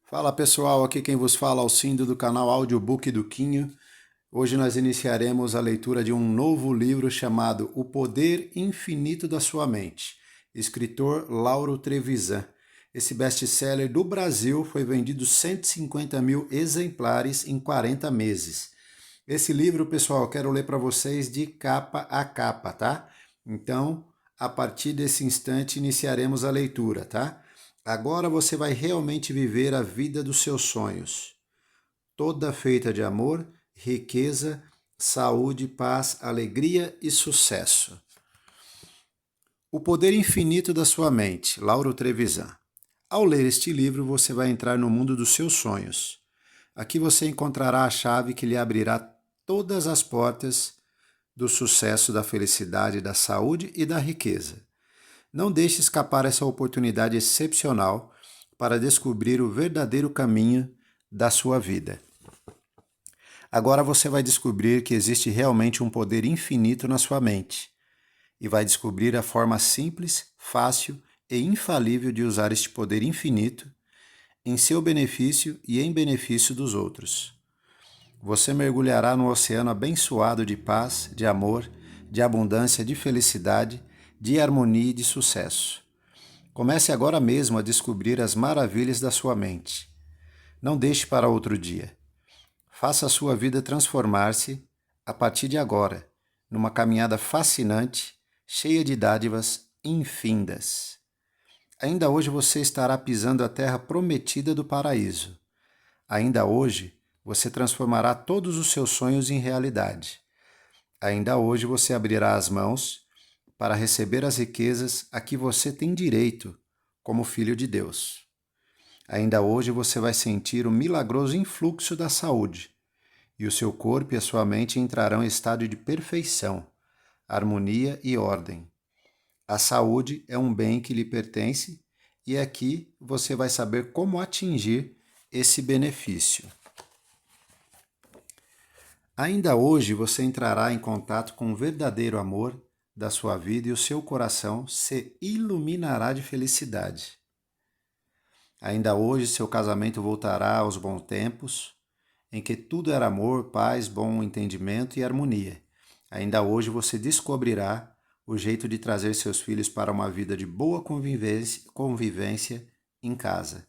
Fala pessoal, aqui quem vos fala é o Cindo do canal Audiobook do Quinho. Hoje nós iniciaremos a leitura de um novo livro chamado O Poder Infinito da Sua Mente, escritor Lauro Trevisan. Esse best-seller do Brasil foi vendido 150 mil exemplares em 40 meses. Esse livro, pessoal, eu quero ler para vocês de capa a capa, tá? Então, a partir desse instante, iniciaremos a leitura, tá? Agora você vai realmente viver a vida dos seus sonhos, toda feita de amor, riqueza, saúde, paz, alegria e sucesso. O poder infinito da sua mente, Lauro Trevisan. Ao ler este livro, você vai entrar no mundo dos seus sonhos. Aqui você encontrará a chave que lhe abrirá todas as portas do sucesso, da felicidade, da saúde e da riqueza. Não deixe escapar essa oportunidade excepcional para descobrir o verdadeiro caminho da sua vida. Agora você vai descobrir que existe realmente um poder infinito na sua mente e vai descobrir a forma simples, fácil e infalível de usar este poder infinito em seu benefício e em benefício dos outros. Você mergulhará no oceano abençoado de paz, de amor, de abundância, de felicidade, de harmonia e de sucesso. Comece agora mesmo a descobrir as maravilhas da sua mente. Não deixe para outro dia. Faça a sua vida transformar-se, a partir de agora, numa caminhada fascinante, cheia de dádivas infindas. Ainda hoje você estará pisando a terra prometida do paraíso. Ainda hoje você transformará todos os seus sonhos em realidade. Ainda hoje você abrirá as mãos para receber as riquezas a que você tem direito como filho de Deus. Ainda hoje você vai sentir o milagroso influxo da saúde, e o seu corpo e a sua mente entrarão em estado de perfeição, harmonia e ordem. A saúde é um bem que lhe pertence e aqui você vai saber como atingir esse benefício. Ainda hoje você entrará em contato com o verdadeiro amor da sua vida e o seu coração se iluminará de felicidade. Ainda hoje seu casamento voltará aos bons tempos, em que tudo era amor, paz, bom entendimento e harmonia. Ainda hoje você descobrirá o jeito de trazer seus filhos para uma vida de boa convivência em casa.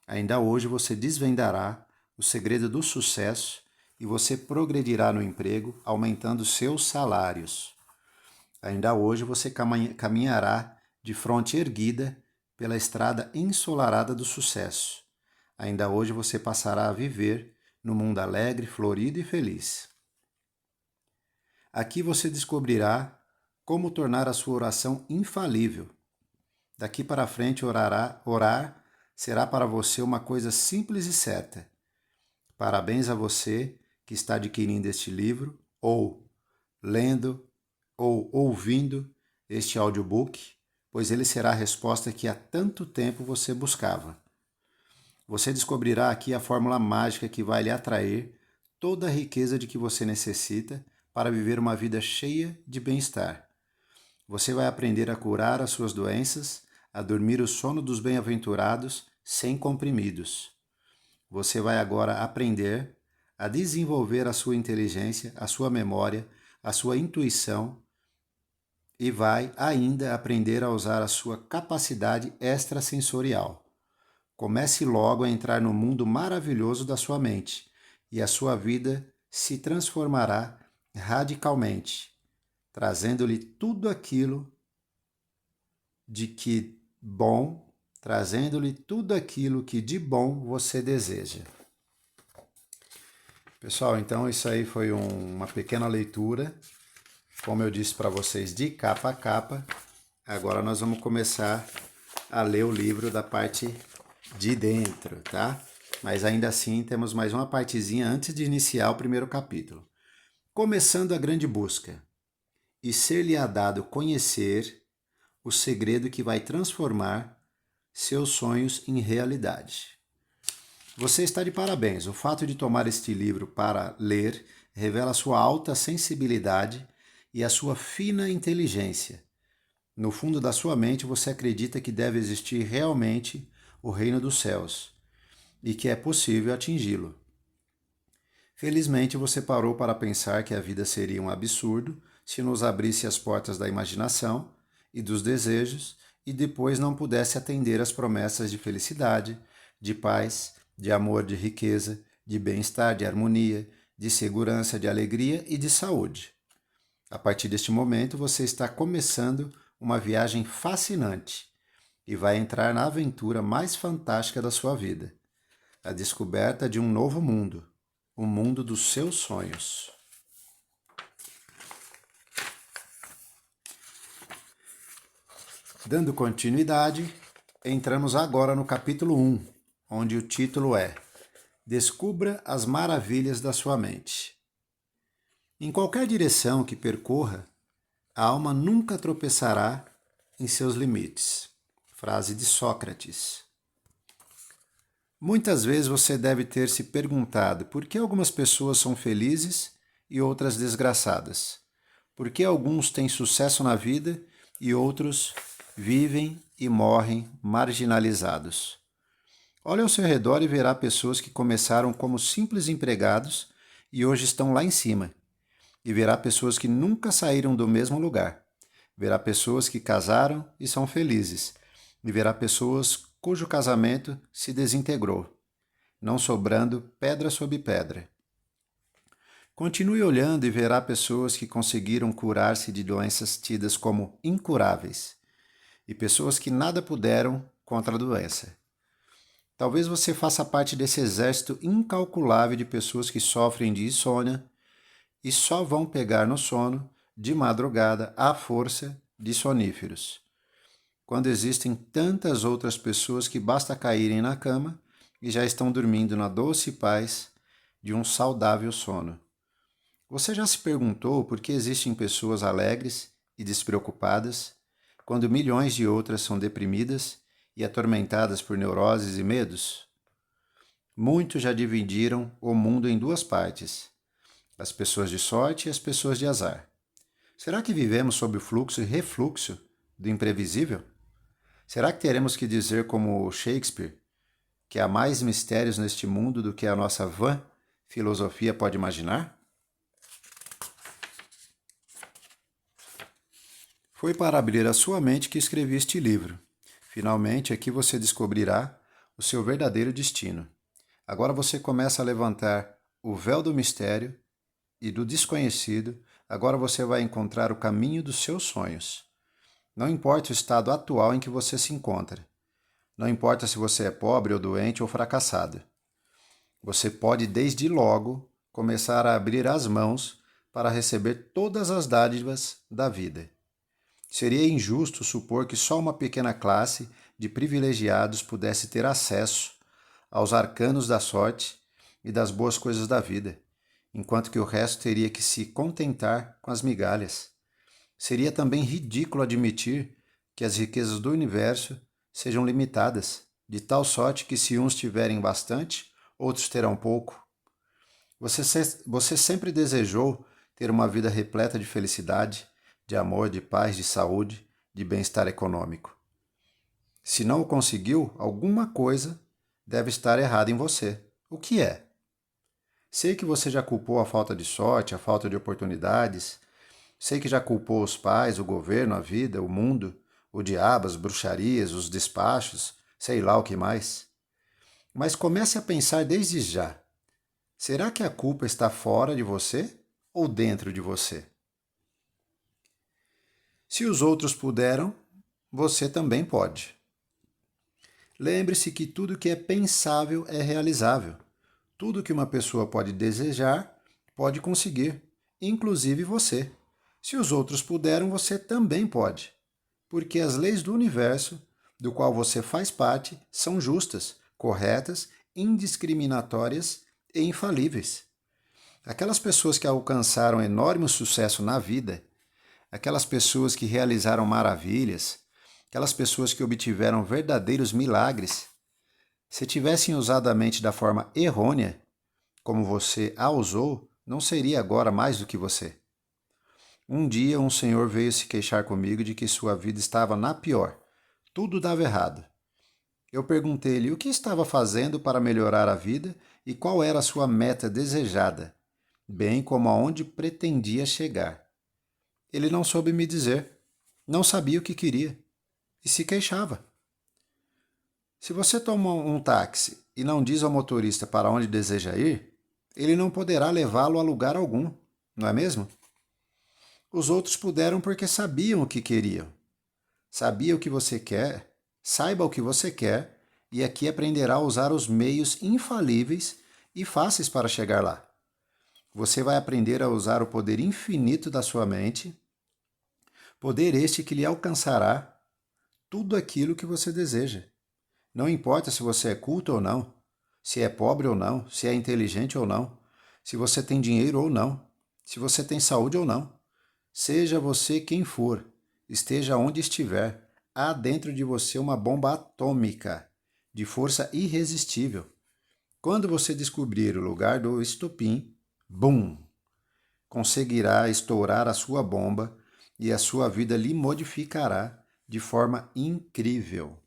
Ainda hoje você desvendará o segredo do sucesso e você progredirá no emprego, aumentando seus salários. Ainda hoje você caminhará de fronte erguida pela estrada ensolarada do sucesso. Ainda hoje você passará a viver no mundo alegre, florido e feliz. Aqui você descobrirá como tornar a sua oração infalível. Daqui para frente orar será para você uma coisa simples e certa. Parabéns a você que está adquirindo este livro, ou lendo, ou ouvindo este audiobook, pois ele será a resposta que há tanto tempo você buscava. Você descobrirá aqui a fórmula mágica que vai lhe atrair toda a riqueza de que você necessita para viver uma vida cheia de bem-estar. Você vai aprender a curar as suas doenças, a dormir o sono dos bem-aventurados sem comprimidos. Você vai agora aprender a desenvolver a sua inteligência, a sua memória, a sua intuição e vai ainda aprender a usar a sua capacidade extrasensorial. Comece logo a entrar no mundo maravilhoso da sua mente e a sua vida se transformará radicalmente, trazendo-lhe tudo aquilo de que bom, trazendo-lhe tudo aquilo que de bom você deseja. Pessoal, então isso aí foi uma pequena leitura, como eu disse para vocês, de capa a capa. Agora nós vamos começar a ler o livro da parte de dentro, tá? Mas ainda assim temos mais uma partezinha antes de iniciar o primeiro capítulo. Começando a grande busca, e ser-lhe-á dado conhecer o segredo que vai transformar seus sonhos em realidade. Você está de parabéns. O fato de tomar este livro para ler revela sua alta sensibilidade e a sua fina inteligência. No fundo da sua mente, você acredita que deve existir realmente o reino dos céus. e que é possível atingi-lo. Felizmente você parou para pensar que a vida seria um absurdo se nos abrisse as portas da imaginação e dos desejos e depois não pudesse atender às promessas de felicidade, de paz, de amor, de riqueza, de bem-estar, de harmonia, de segurança, de alegria e de saúde. A partir deste momento você está começando uma viagem fascinante e vai entrar na aventura mais fantástica da sua vida, a descoberta de um novo mundo, o mundo dos seus sonhos. Dando continuidade, entramos agora no capítulo 1, onde o título é Descubra as maravilhas da sua mente. Em qualquer direção que percorra, a alma nunca tropeçará em seus limites. Frase de Sócrates. Muitas vezes você deve ter se perguntado por que algumas pessoas são felizes e outras desgraçadas. Por que alguns têm sucesso na vida e outros vivem e morrem marginalizados. Olhe ao seu redor e verá pessoas que começaram como simples empregados e hoje estão lá em cima. E verá pessoas que nunca saíram do mesmo lugar. Verá pessoas que casaram e são felizes. E verá pessoas cujo casamento se desintegrou, não sobrando pedra sobre pedra. Continue olhando e verá pessoas que conseguiram curar-se de doenças tidas como incuráveis e pessoas que nada puderam contra a doença. Talvez você faça parte desse exército incalculável de pessoas que sofrem de insônia e só vão pegar no sono de madrugada à força de soníferos, quando existem tantas outras pessoas que basta caírem na cama e já estão dormindo na doce paz de um saudável sono. Você já se perguntou por que existem pessoas alegres e despreocupadas, quando milhões de outras são deprimidas e atormentadas por neuroses e medos? Muitos já dividiram o mundo em duas partes, as pessoas de sorte e as pessoas de azar. Será que vivemos sob o fluxo e refluxo do imprevisível? Será que teremos que dizer como Shakespeare, que há mais mistérios neste mundo do que a nossa vã filosofia pode imaginar? Foi para abrir a sua mente que escrevi este livro. Finalmente, aqui você descobrirá o seu verdadeiro destino. Agora você começa a levantar o véu do mistério e do desconhecido. Agora você vai encontrar o caminho dos seus sonhos. Não importa o estado atual em que você se encontra. Não importa se você é pobre ou doente ou fracassado. Você pode, desde logo, começar a abrir as mãos para receber todas as dádivas da vida. Seria injusto supor que só uma pequena classe de privilegiados pudesse ter acesso aos arcanos da sorte e das boas coisas da vida, enquanto que o resto teria que se contentar com as migalhas. Seria também ridículo admitir que as riquezas do universo sejam limitadas, de tal sorte que se uns tiverem bastante, outros terão pouco. Você sempre desejou ter uma vida repleta de felicidade, de amor, de paz, de saúde, de bem-estar econômico. Se não o conseguiu, alguma coisa deve estar errada em você. O que é? Sei que você já culpou a falta de sorte, a falta de oportunidades. Sei que já culpou os pais, o governo, a vida, o mundo, o diabo, as bruxarias, os despachos, sei lá o que mais. Mas comece a pensar desde já. Será que a culpa está fora de você ou dentro de você? Se os outros puderam, você também pode. Lembre-se que tudo que é pensável é realizável. Tudo que uma pessoa pode desejar, pode conseguir, inclusive você. Se os outros puderam, você também pode. Porque as leis do universo, do qual você faz parte, são justas, corretas, indiscriminatórias e infalíveis. Aquelas pessoas que alcançaram enorme sucesso na vida, aquelas pessoas que realizaram maravilhas, aquelas pessoas que obtiveram verdadeiros milagres, se tivessem usado a mente da forma errônea, como você a usou, não seria agora mais do que você. Um dia um senhor veio se queixar comigo de que sua vida estava na pior. Tudo dava errado. Eu perguntei-lhe o que estava fazendo para melhorar a vida e qual era a sua meta desejada, bem como aonde pretendia chegar. Ele não soube me dizer, não sabia o que queria e se queixava. Se você toma um táxi e não diz ao motorista para onde deseja ir, ele não poderá levá-lo a lugar algum, não é mesmo? Os outros puderam porque sabiam o que queriam. Sabia o que você quer, saiba o que você quer e aqui aprenderá a usar os meios infalíveis e fáceis para chegar lá. Você vai aprender a usar o poder infinito da sua mente, poder este que lhe alcançará tudo aquilo que você deseja. Não importa se você é culto ou não, se é pobre ou não, se é inteligente ou não, se você tem dinheiro ou não, se você tem saúde ou não. Seja você quem for, esteja onde estiver, há dentro de você uma bomba atômica de força irresistível. Quando você descobrir o lugar do estopim, bum! Conseguirá estourar a sua bomba e a sua vida lhe modificará de forma incrível.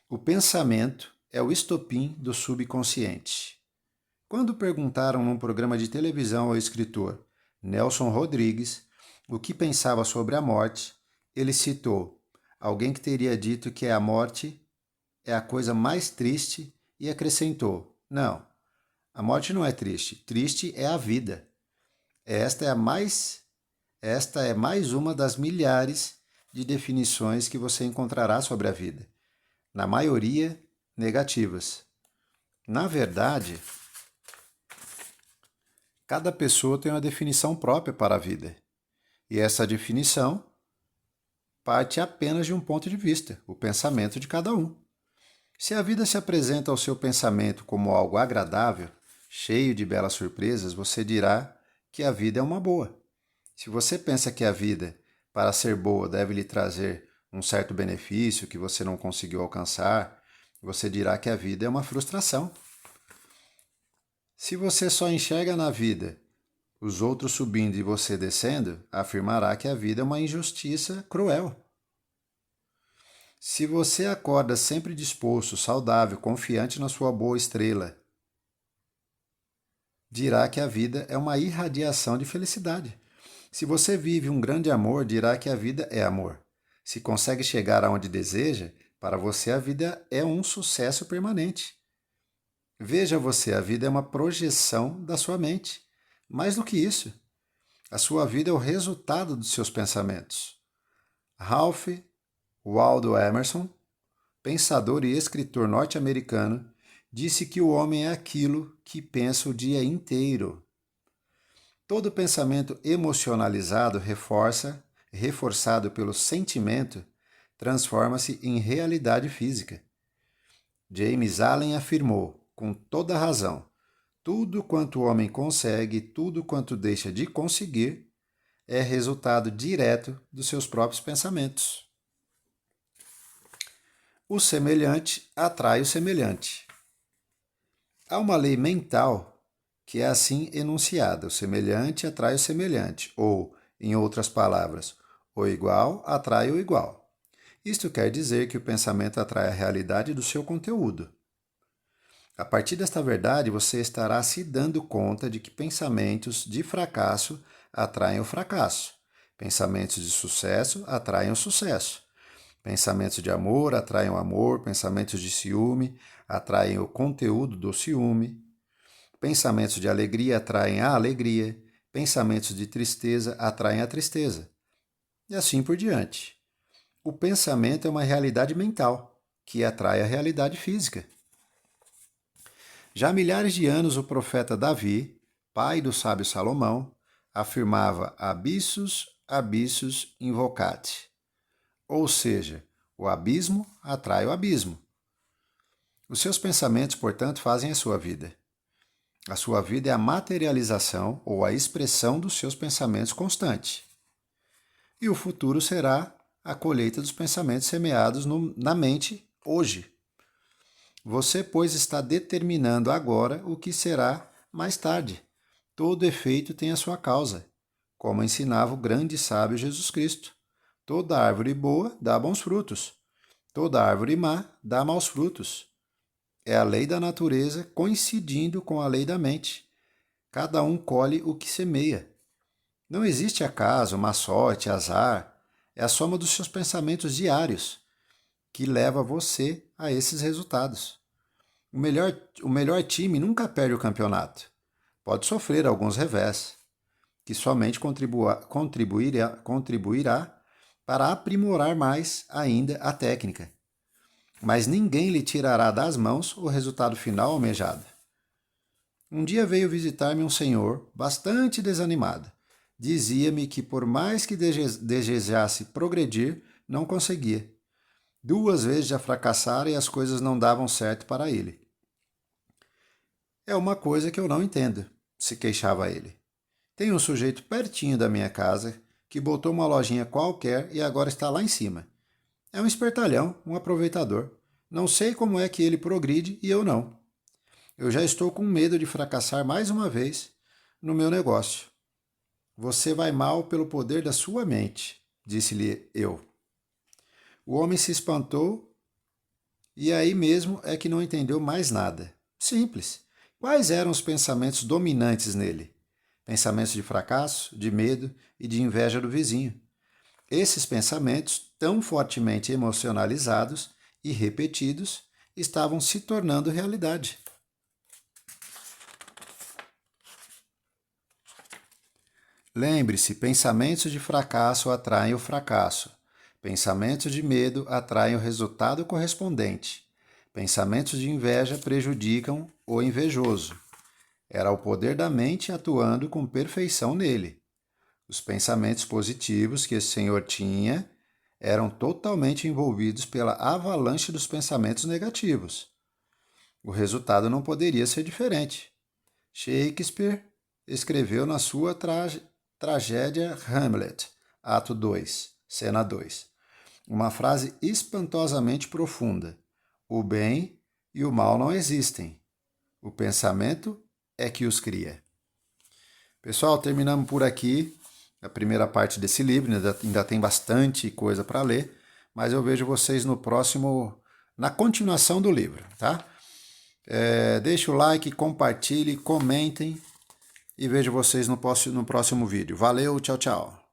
O pensamento é o estopim do subconsciente. Quando perguntaram num programa de televisão ao escritor Nelson Rodrigues o que pensava sobre a morte, ele citou alguém que teria dito que a morte é a coisa mais triste e acrescentou: não, a morte não é triste, triste é a vida. Esta é mais uma das milhares de definições que você encontrará sobre a vida, na maioria negativas. Na verdade, cada pessoa tem uma definição própria para a vida. E essa definição parte apenas de um ponto de vista, o pensamento de cada um. Se a vida se apresenta ao seu pensamento como algo agradável, cheio de belas surpresas, você dirá que a vida é uma boa. Se você pensa que a vida, para ser boa, deve lhe trazer um certo benefício que você não conseguiu alcançar, você dirá que a vida é uma frustração. Se você só enxerga na vida os outros subindo e você descendo, afirmará que a vida é uma injustiça cruel. Se você acorda sempre disposto, saudável, confiante na sua boa estrela, dirá que a vida é uma irradiação de felicidade. Se você vive um grande amor, dirá que a vida é amor. Se consegue chegar aonde deseja, para você a vida é um sucesso permanente. Veja você, a vida é uma projeção da sua mente. Mais do que isso, a sua vida é o resultado dos seus pensamentos. Ralph Waldo Emerson, pensador e escritor norte-americano, disse que o homem é aquilo que pensa o dia inteiro. Todo pensamento emocionalizado reforçado pelo sentimento, transforma-se em realidade física. James Allen afirmou, com toda razão, tudo quanto o homem consegue, tudo quanto deixa de conseguir, é resultado direto dos seus próprios pensamentos. O semelhante atrai o semelhante. Há uma lei mental que é assim enunciada: o semelhante atrai o semelhante, ou, em outras palavras, o igual atrai o igual. Isto quer dizer que o pensamento atrai a realidade do seu conteúdo. A partir desta verdade, você estará se dando conta de que pensamentos de fracasso atraem o fracasso, pensamentos de sucesso atraem o sucesso, pensamentos de amor atraem o amor, pensamentos de ciúme atraem o conteúdo do ciúme, pensamentos de alegria atraem a alegria, pensamentos de tristeza atraem a tristeza, e assim por diante. O pensamento é uma realidade mental, que atrai a realidade física. Já há milhares de anos, o profeta Davi, pai do sábio Salomão, afirmava abissus, abissus invocati, ou seja, o abismo atrai o abismo. Os seus pensamentos, portanto, fazem a sua vida. A sua vida é a materialização ou a expressão dos seus pensamentos constante. E o futuro será a colheita dos pensamentos semeados na mente hoje. Você, pois, está determinando agora o que será mais tarde. Todo efeito tem a sua causa, como ensinava o grande sábio Jesus Cristo. Toda árvore boa dá bons frutos. Toda árvore má dá maus frutos. É a lei da natureza coincidindo com a lei da mente. Cada um colhe o que semeia. Não existe acaso, má sorte, azar. É a soma dos seus pensamentos diários que leva você a esses resultados. O melhor time nunca perde o campeonato. Pode sofrer alguns revés, que somente contribuirá para aprimorar mais ainda a técnica. Mas ninguém lhe tirará das mãos o resultado final almejado. Um dia veio visitar-me um senhor bastante desanimado. Dizia-me que por mais que desejasse progredir, não conseguia. 2 vezes já fracassara e as coisas não davam certo para ele. É uma coisa que eu não entendo, se queixava ele. Tem um sujeito pertinho da minha casa que botou uma lojinha qualquer e agora está lá em cima. É um espertalhão, um aproveitador. Não sei como é que ele progride e eu não. Eu já estou com medo de fracassar mais uma vez no meu negócio. Você vai mal pelo poder da sua mente, disse-lhe eu. O homem se espantou e aí mesmo é que não entendeu mais nada. Simples. Quais eram os pensamentos dominantes nele? Pensamentos de fracasso, de medo e de inveja do vizinho. Esses pensamentos, tão fortemente emocionalizados e repetidos, estavam se tornando realidade. Lembre-se, pensamentos de fracasso atraem o fracasso. Pensamentos de medo atraem o resultado correspondente. Pensamentos de inveja prejudicam o invejoso. Era o poder da mente atuando com perfeição nele. Os pensamentos positivos que esse senhor tinha eram totalmente envolvidos pela avalanche dos pensamentos negativos. O resultado não poderia ser diferente. Shakespeare escreveu na sua tragédia Hamlet, ato 2, cena 2, uma frase espantosamente profunda. O bem e o mal não existem. O pensamento é que os cria. Pessoal, terminamos por aqui a primeira parte desse livro. Ainda tem bastante coisa para ler, mas eu vejo vocês na continuação do livro, tá? Deixe o like, compartilhe, comentem e vejo vocês no próximo vídeo. Valeu, tchau, tchau.